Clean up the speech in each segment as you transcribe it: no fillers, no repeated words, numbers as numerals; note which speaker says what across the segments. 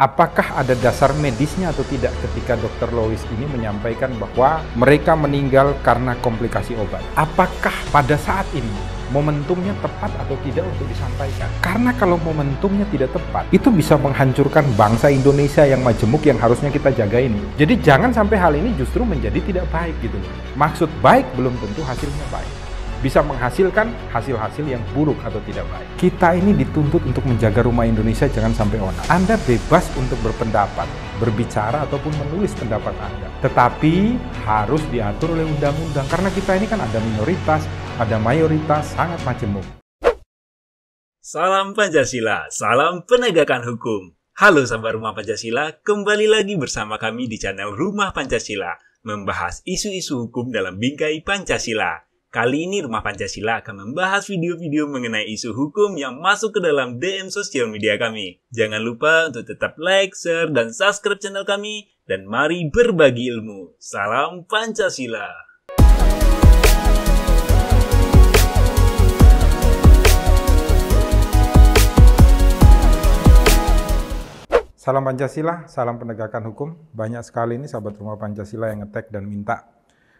Speaker 1: Apakah ada dasar medisnya atau tidak ketika Dr. Lois ini menyampaikan bahwa mereka meninggal karena komplikasi obat? Apakah pada saat ini momentumnya tepat atau tidak untuk disampaikan? Karena kalau momentumnya tidak tepat, itu bisa menghancurkan bangsa Indonesia yang majemuk yang harusnya kita jaga ini. Jadi jangan sampai hal ini justru menjadi tidak baik gitu loh. Maksud baik belum tentu hasilnya baik. Bisa menghasilkan hasil-hasil yang buruk atau tidak baik. Kita ini dituntut untuk menjaga rumah Indonesia jangan sampai onar. Anda bebas untuk berpendapat, berbicara ataupun menulis pendapat Anda. Tetapi harus diatur oleh undang-undang karena kita ini kan ada minoritas, ada mayoritas, sangat majemuk.
Speaker 2: Salam Pancasila, salam penegakan hukum. Halo sahabat Rumah Pancasila, kembali lagi bersama kami di channel Rumah Pancasila, membahas isu-isu hukum dalam bingkai Pancasila. Kali ini Rumah Pancasila akan membahas video-video mengenai isu hukum yang masuk ke dalam DM sosial media kami. Jangan lupa untuk tetap like, share, dan subscribe channel kami. Dan mari berbagi ilmu. Salam Pancasila.
Speaker 1: Salam Pancasila, salam penegakan hukum. Banyak sekali ini sahabat Rumah Pancasila yang nge-tag dan minta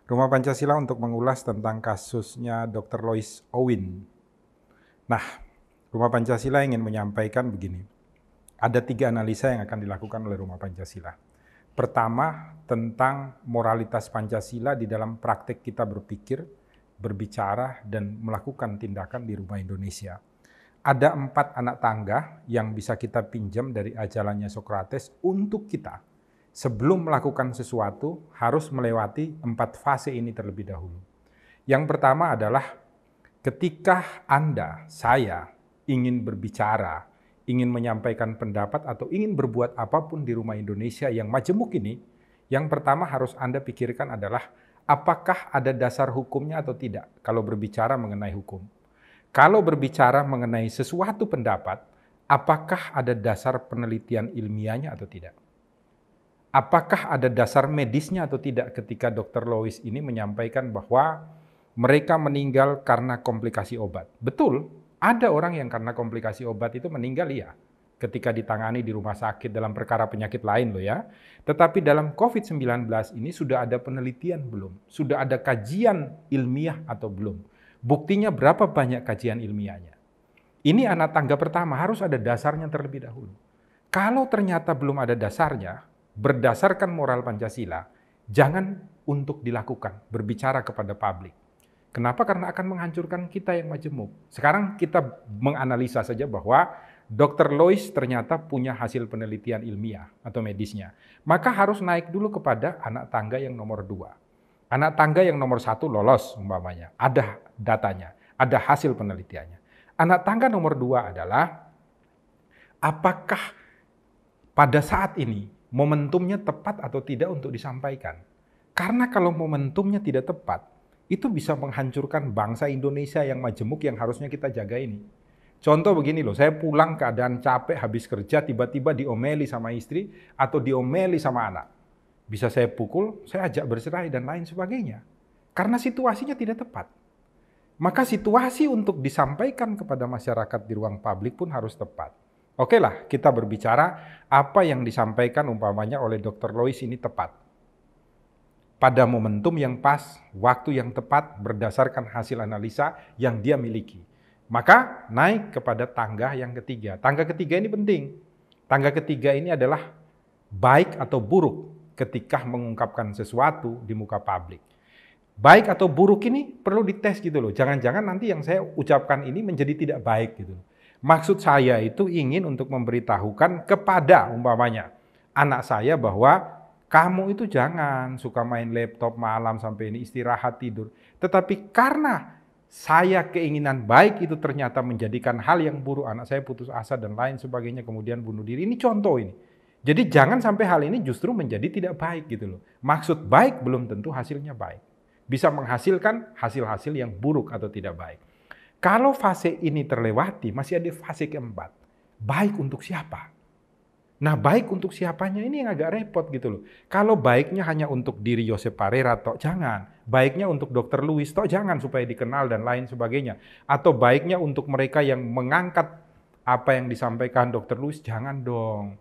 Speaker 1: Rumah Pancasila untuk mengulas tentang kasusnya Dr. Lois Owin. Nah, Rumah Pancasila ingin menyampaikan begini. Ada 3 analisa yang akan dilakukan oleh Rumah Pancasila. Pertama, tentang moralitas Pancasila di dalam praktek kita berpikir, berbicara, dan melakukan tindakan di rumah Indonesia. Ada 4 anak tangga yang bisa kita pinjam dari ajalannya Socrates untuk kita. Sebelum melakukan sesuatu, harus melewati 4 fase ini terlebih dahulu. Yang pertama adalah ketika Anda, saya, ingin berbicara, ingin menyampaikan pendapat, atau ingin berbuat apapun di rumah Indonesia yang majemuk ini, yang pertama harus Anda pikirkan adalah apakah ada dasar hukumnya atau tidak kalau berbicara mengenai hukum. Kalau berbicara mengenai sesuatu pendapat, apakah ada dasar penelitian ilmiahnya atau tidak? Apakah ada dasar medisnya atau tidak ketika Dr. Lois ini menyampaikan bahwa mereka meninggal karena komplikasi obat? Betul, ada orang yang karena komplikasi obat itu meninggal ya, ketika ditangani di rumah sakit dalam perkara penyakit lain loh ya. Tetapi dalam COVID-19 ini sudah ada penelitian belum? Sudah ada kajian ilmiah atau belum? Buktinya berapa banyak kajian ilmiahnya? Ini anak tangga pertama, harus ada dasarnya terlebih dahulu. Kalau ternyata belum ada dasarnya, berdasarkan moral Pancasila, jangan untuk dilakukan, berbicara kepada publik. Kenapa? Karena akan menghancurkan kita yang majemuk. Sekarang kita menganalisa saja bahwa Dr. Lois ternyata punya hasil penelitian ilmiah atau medisnya. Maka harus naik dulu kepada anak tangga yang nomor 2. Anak tangga yang nomor 1 lolos umpamanya, ada datanya, ada hasil penelitiannya. Anak tangga nomor 2 adalah apakah pada saat ini momentumnya tepat atau tidak untuk disampaikan. Karena kalau momentumnya tidak tepat, itu bisa menghancurkan bangsa Indonesia yang majemuk yang harusnya kita jaga ini. Contoh begini loh, saya pulang keadaan capek habis kerja, tiba-tiba diomeli sama istri atau diomeli sama anak. Bisa saya pukul, saya ajak bercerai dan lain sebagainya. Karena situasinya tidak tepat. Maka situasi untuk disampaikan kepada masyarakat di ruang publik pun harus tepat. Oke lah, kita berbicara apa yang disampaikan umpamanya oleh Dr. Lois ini tepat. Pada momentum yang pas, waktu yang tepat, berdasarkan hasil analisa yang dia miliki. Maka naik kepada tangga yang ketiga. Tangga ketiga ini penting. Tangga ketiga ini adalah baik atau buruk ketika mengungkapkan sesuatu di muka publik. Baik atau buruk ini perlu dites gitu loh. Jangan-jangan nanti yang saya ucapkan ini menjadi tidak baik gitu loh. Maksud saya itu ingin untuk memberitahukan kepada umpamanya anak saya bahwa kamu itu jangan suka main laptop malam sampai ini istirahat tidur. Tetapi karena saya keinginan baik itu ternyata menjadikan hal yang buruk, anak saya putus asa dan lain sebagainya kemudian bunuh diri. Ini contoh ini. Jadi jangan sampai hal ini justru menjadi tidak baik gitu loh. Maksud baik belum tentu hasilnya baik. Bisa menghasilkan hasil-hasil yang buruk atau tidak baik. Kalau fase ini terlewati, masih ada fase keempat. Baik untuk siapa? Nah, baik untuk siapanya ini yang agak repot gitu loh. Kalau baiknya hanya untuk diri Josep Parera, toh jangan. Baiknya untuk Dr. Lois, toh jangan supaya dikenal dan lain sebagainya. Atau baiknya untuk mereka yang mengangkat apa yang disampaikan Dr. Lois, jangan dong.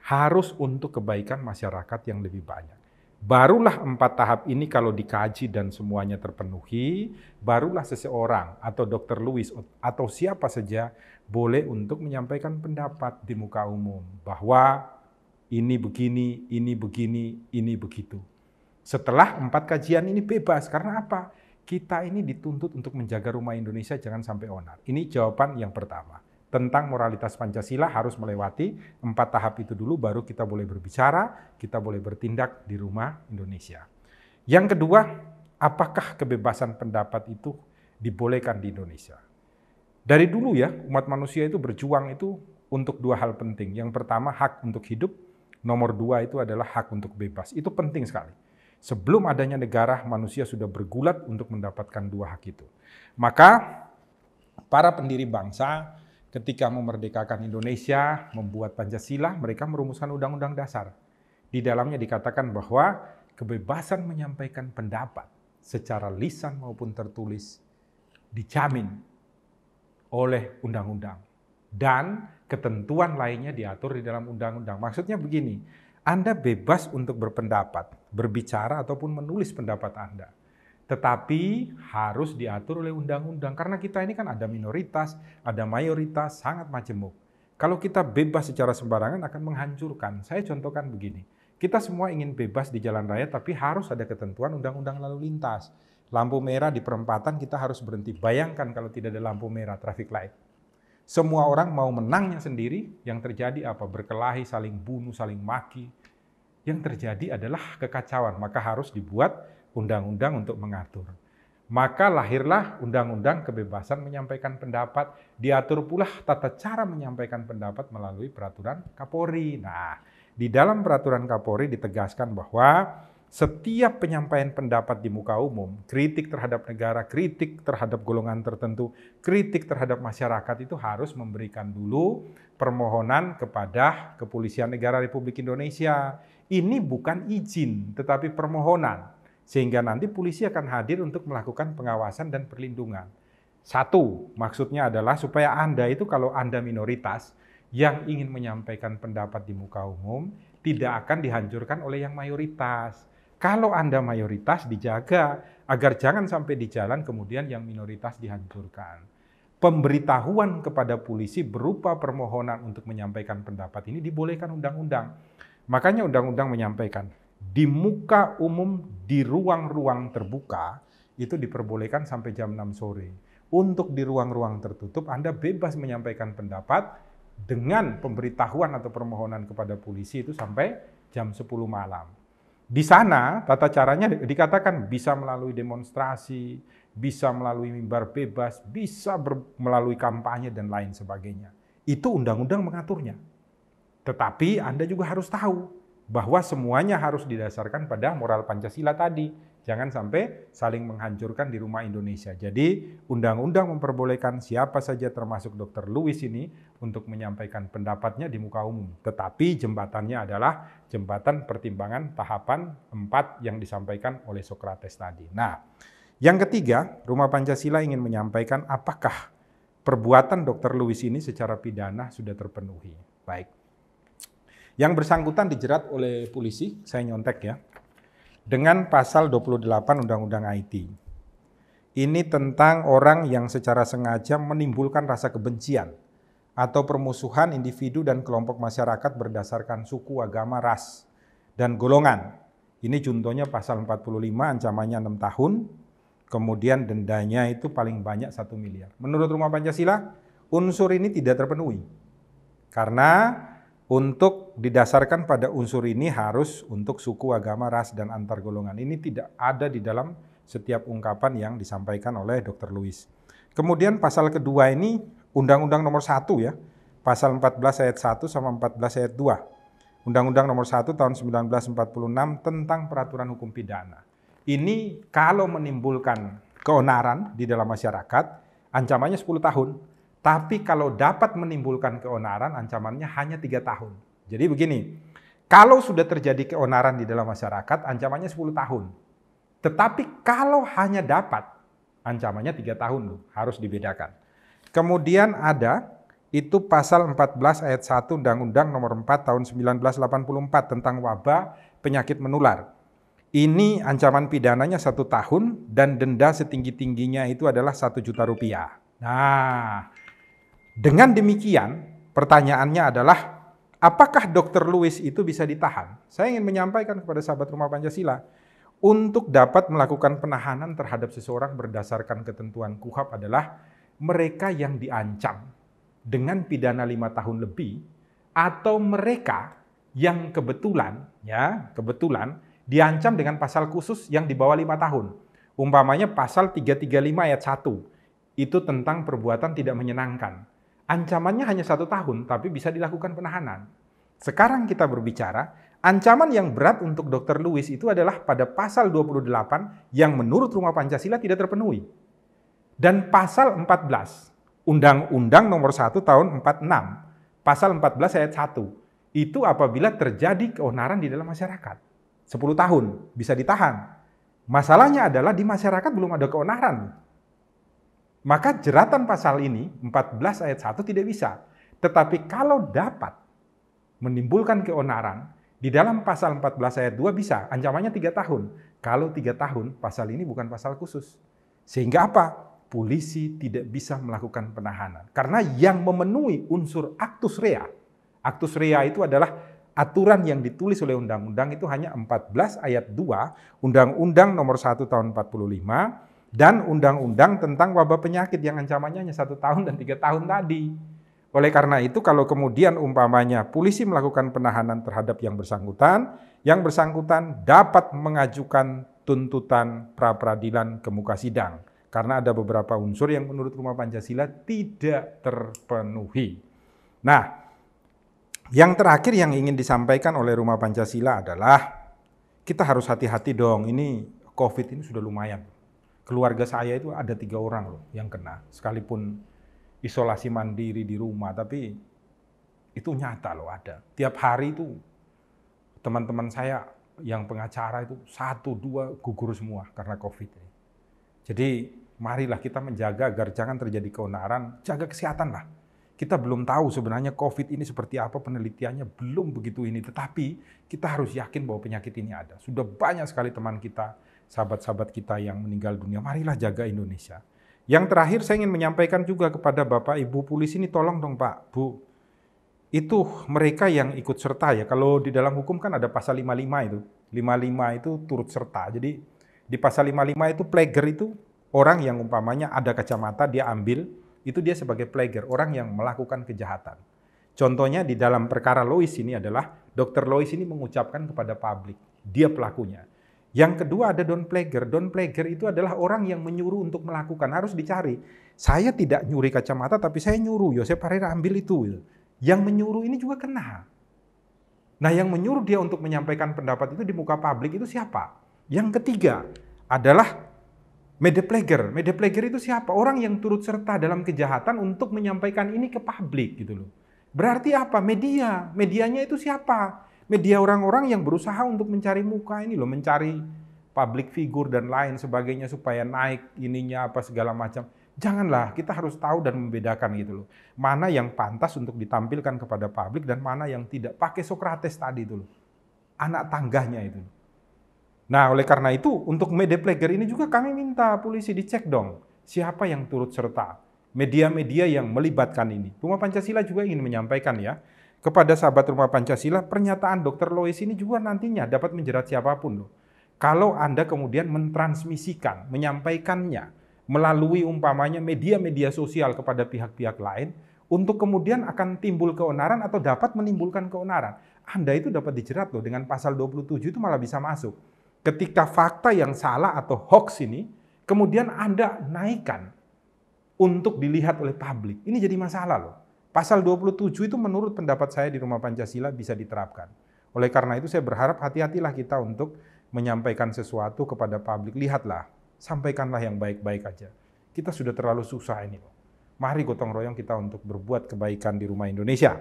Speaker 1: harus untuk kebaikan masyarakat yang lebih banyak. Barulah 4 tahap ini kalau dikaji dan semuanya terpenuhi, barulah seseorang atau Dr. Lewis atau siapa saja boleh untuk menyampaikan pendapat di muka umum bahwa ini begini, ini begini, ini begitu. Setelah 4 kajian ini bebas, karena apa? Kita ini dituntut untuk menjaga rumah Indonesia jangan sampai onar. Ini jawaban yang pertama. Tentang moralitas Pancasila harus melewati 4 tahap itu dulu, baru kita boleh berbicara, kita boleh bertindak di rumah Indonesia. Yang kedua, apakah kebebasan pendapat itu dibolehkan di Indonesia? Dari dulu ya, umat manusia itu berjuang itu untuk 2 hal penting. Yang pertama, hak untuk hidup. Nomor 2 itu adalah hak untuk bebas. Itu penting sekali. Sebelum adanya negara, manusia sudah bergulat untuk mendapatkan 2 hak itu. Maka, para pendiri bangsa ketika memerdekakan Indonesia, membuat Pancasila, mereka merumuskan Undang-Undang Dasar. Di dalamnya dikatakan bahwa kebebasan menyampaikan pendapat secara lisan maupun tertulis dijamin oleh undang-undang. Dan ketentuan lainnya diatur di dalam undang-undang. Maksudnya begini, Anda bebas untuk berpendapat, berbicara ataupun menulis pendapat Anda. Tetapi harus diatur oleh undang-undang. Karena kita ini kan ada minoritas, ada mayoritas, sangat majemuk. Kalau kita bebas secara sembarangan akan menghancurkan. Saya contohkan begini. Kita semua ingin bebas di jalan raya, tapi harus ada ketentuan undang-undang lalu lintas. Lampu merah di perempatan kita harus berhenti. Bayangkan kalau tidak ada lampu merah, traffic light. Semua orang mau menangnya sendiri, yang terjadi apa? Berkelahi, saling bunuh, saling maki. Yang terjadi adalah kekacauan, maka harus dibuat undang-undang untuk mengatur. Maka lahirlah Undang-Undang Kebebasan Menyampaikan Pendapat, diatur pula tata cara menyampaikan pendapat melalui peraturan Kapolri. Nah, di dalam peraturan Kapolri ditegaskan bahwa setiap penyampaian pendapat di muka umum, kritik terhadap negara, kritik terhadap golongan tertentu, kritik terhadap masyarakat itu harus memberikan dulu permohonan kepada Kepolisian Negara Republik Indonesia. Ini bukan izin, tetapi permohonan. Sehingga nanti polisi akan hadir untuk melakukan pengawasan dan perlindungan. 1, maksudnya adalah supaya Anda itu kalau Anda minoritas yang ingin menyampaikan pendapat di muka umum, tidak akan dihancurkan oleh yang mayoritas. Kalau Anda mayoritas, dijaga agar jangan sampai di jalan kemudian yang minoritas dihancurkan. Pemberitahuan kepada polisi berupa permohonan untuk menyampaikan pendapat ini dibolehkan undang-undang. Makanya undang-undang menyampaikan, di muka umum, di ruang-ruang terbuka, itu diperbolehkan sampai jam 6 sore. Untuk di ruang-ruang tertutup, Anda bebas menyampaikan pendapat dengan pemberitahuan atau permohonan kepada polisi itu sampai jam 10 malam. Di sana, tata caranya dikatakan bisa melalui demonstrasi, bisa melalui mimbar bebas, bisa melalui kampanye, dan lain sebagainya. Itu undang-undang mengaturnya. Tetapi Anda juga harus tahu bahwa semuanya harus didasarkan pada moral Pancasila tadi. Jangan sampai saling menghancurkan di rumah Indonesia. Jadi undang-undang memperbolehkan siapa saja termasuk Dr. Lewis ini untuk menyampaikan pendapatnya di muka umum. Tetapi jembatannya adalah jembatan pertimbangan tahapan 4 yang disampaikan oleh Socrates tadi. Nah, yang ketiga, Rumah Pancasila ingin menyampaikan apakah perbuatan Dr. Lewis ini secara pidana sudah terpenuhi. Baik. Yang bersangkutan dijerat oleh polisi, saya nyontek ya, dengan pasal 28 Undang-Undang IT. Ini tentang orang yang secara sengaja menimbulkan rasa kebencian atau permusuhan individu dan kelompok masyarakat berdasarkan suku, agama, ras, dan golongan. Ini contohnya pasal 45, ancamannya 6 tahun, kemudian dendanya itu paling banyak 1 miliar. Menurut Rumah Pancasila, unsur ini tidak terpenuhi. Karena untuk didasarkan pada unsur ini harus untuk suku, agama, ras, dan antar golongan. Ini tidak ada di dalam setiap ungkapan yang disampaikan oleh Dr. Lewis. Kemudian pasal kedua ini Undang-Undang nomor 1 ya, pasal 14 ayat 1 sama 14 ayat 2. Undang-Undang nomor 1 tahun 1946 tentang peraturan hukum pidana. Ini kalau menimbulkan keonaran di dalam masyarakat, ancamannya 10 tahun. Tapi kalau dapat menimbulkan keonaran, ancamannya hanya 3 tahun. Jadi begini, kalau sudah terjadi keonaran di dalam masyarakat, ancamannya 10 tahun. Tetapi kalau hanya dapat, ancamannya 3 tahun loh, harus dibedakan. Kemudian ada itu pasal 14 ayat 1 Undang-Undang Nomor 4 Tahun 1984 tentang wabah penyakit menular. Ini ancaman pidananya 1 tahun dan denda setinggi-tingginya itu adalah 1 juta rupiah. Nah, dengan demikian pertanyaannya adalah apakah Dr. Lewis itu bisa ditahan? Saya ingin menyampaikan kepada sahabat Rumah Pancasila, untuk dapat melakukan penahanan terhadap seseorang berdasarkan ketentuan KUHP adalah mereka yang diancam dengan pidana 5 tahun lebih atau mereka yang kebetulan diancam dengan pasal khusus yang di bawah 5 tahun. Umpamanya pasal 335 ayat 1, itu tentang perbuatan tidak menyenangkan. Ancamannya hanya 1 tahun, tapi bisa dilakukan penahanan. Sekarang kita berbicara, ancaman yang berat untuk Dr. Lewis itu adalah pada pasal 28 yang menurut Rumah Pancasila tidak terpenuhi. Dan pasal 14, Undang-Undang Nomor 1 Tahun 46, pasal 14 ayat 1, itu apabila terjadi keonaran di dalam masyarakat. 10 tahun bisa ditahan. Masalahnya adalah di masyarakat belum ada keonaran. Maka jeratan pasal ini, 14 ayat 1 tidak bisa. Tetapi kalau dapat menimbulkan keonaran, di dalam pasal 14 ayat 2 bisa, ancamannya 3 tahun. Kalau 3 tahun, pasal ini bukan pasal khusus. Sehingga apa? Polisi tidak bisa melakukan penahanan. Karena yang memenuhi unsur actus rea. Actus rea itu adalah aturan yang ditulis oleh undang-undang itu hanya 14 ayat 2, Undang-Undang Nomor 1 Tahun 45, dan Undang-Undang tentang wabah penyakit yang ancamannya hanya 1 tahun dan 3 tahun tadi. Oleh karena itu, kalau kemudian umpamanya polisi melakukan penahanan terhadap yang bersangkutan dapat mengajukan tuntutan pra-peradilan ke muka sidang. Karena ada beberapa unsur yang menurut Rumah Pancasila tidak terpenuhi. Nah, yang terakhir yang ingin disampaikan oleh Rumah Pancasila adalah kita harus hati-hati dong, ini COVID ini sudah lumayan. Keluarga saya itu ada 3 orang loh yang kena, sekalipun isolasi mandiri di rumah, tapi itu nyata loh ada. Tiap hari itu teman-teman saya yang pengacara itu 1-2 gugur semua karena COVID ini. Jadi marilah kita menjaga agar jangan terjadi keonaran, jaga kesehatan lah. Kita belum tahu sebenarnya COVID ini seperti apa, penelitiannya belum begitu ini, tetapi kita harus yakin bahwa penyakit ini ada. Sudah banyak sekali teman kita, sahabat-sahabat kita yang meninggal dunia, marilah jaga Indonesia. Yang terakhir saya ingin menyampaikan juga kepada Bapak Ibu polisi ini, tolong dong Pak, Bu, itu mereka yang ikut serta ya, kalau di dalam hukum kan ada pasal 55 itu, 55 itu turut serta. Jadi di pasal 55 itu plagiar itu orang yang umpamanya ada kacamata dia ambil, itu dia sebagai plagiar, orang yang melakukan kejahatan. Contohnya di dalam perkara Lois ini adalah Dr. Lois ini mengucapkan kepada publik, dia pelakunya. Yang kedua ada don plagiar. Don plagiar itu adalah orang yang menyuruh untuk melakukan, harus dicari. Saya tidak nyuri kacamata, tapi saya nyuruh, Yosep Parera ambil itu. Yang menyuruh ini juga kena. Nah, yang menyuruh dia untuk menyampaikan pendapat itu di muka publik itu siapa? Yang ketiga adalah media plagiar. Media plagiar itu siapa? Orang yang turut serta dalam kejahatan untuk menyampaikan ini ke publik gitu loh. Berarti apa? Media. Medianya itu siapa? Media orang-orang yang berusaha untuk mencari muka ini loh, mencari public figure dan lain sebagainya supaya naik ininya apa segala macam. Janganlah, kita harus tahu dan membedakan gitu loh. Mana yang pantas untuk ditampilkan kepada publik dan mana yang tidak. Pakai Sokrates tadi itu loh. Anak tangganya itu. Nah, oleh karena itu untuk media plagiar ini juga kami minta polisi dicek dong. Siapa yang turut serta? Media-media yang melibatkan ini. Rumah Pancasila juga ingin menyampaikan ya, kepada sahabat Rumah Pancasila, pernyataan Dr. Lois ini juga nantinya dapat menjerat siapapun loh. Kalau Anda kemudian mentransmisikan, menyampaikannya melalui umpamanya media-media sosial kepada pihak-pihak lain, untuk kemudian akan timbul keonaran atau dapat menimbulkan keonaran. Anda itu dapat dijerat loh, dengan pasal 27 itu malah bisa masuk. Ketika fakta yang salah atau hoax ini, kemudian Anda naikkan untuk dilihat oleh publik. Ini jadi masalah loh. Pasal 27 itu menurut pendapat saya di Rumah Pancasila bisa diterapkan. Oleh karena itu saya berharap hati-hatilah kita untuk menyampaikan sesuatu kepada publik. Lihatlah, sampaikanlah yang baik-baik aja. Kita sudah terlalu susah ini. Mari gotong royong kita untuk berbuat kebaikan di rumah Indonesia.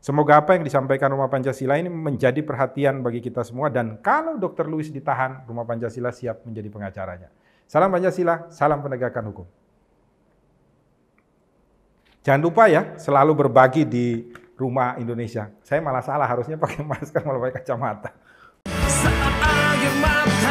Speaker 1: Semoga apa yang disampaikan Rumah Pancasila ini menjadi perhatian bagi kita semua. Dan kalau Dr. Lewis ditahan, Rumah Pancasila siap menjadi pengacaranya. Salam Pancasila, salam penegakan hukum. Jangan lupa ya, selalu berbagi di Rumah Indonesia. Saya malah salah, harusnya pakai masker, malah pakai kacamata.
Speaker 3: Saat akhir mata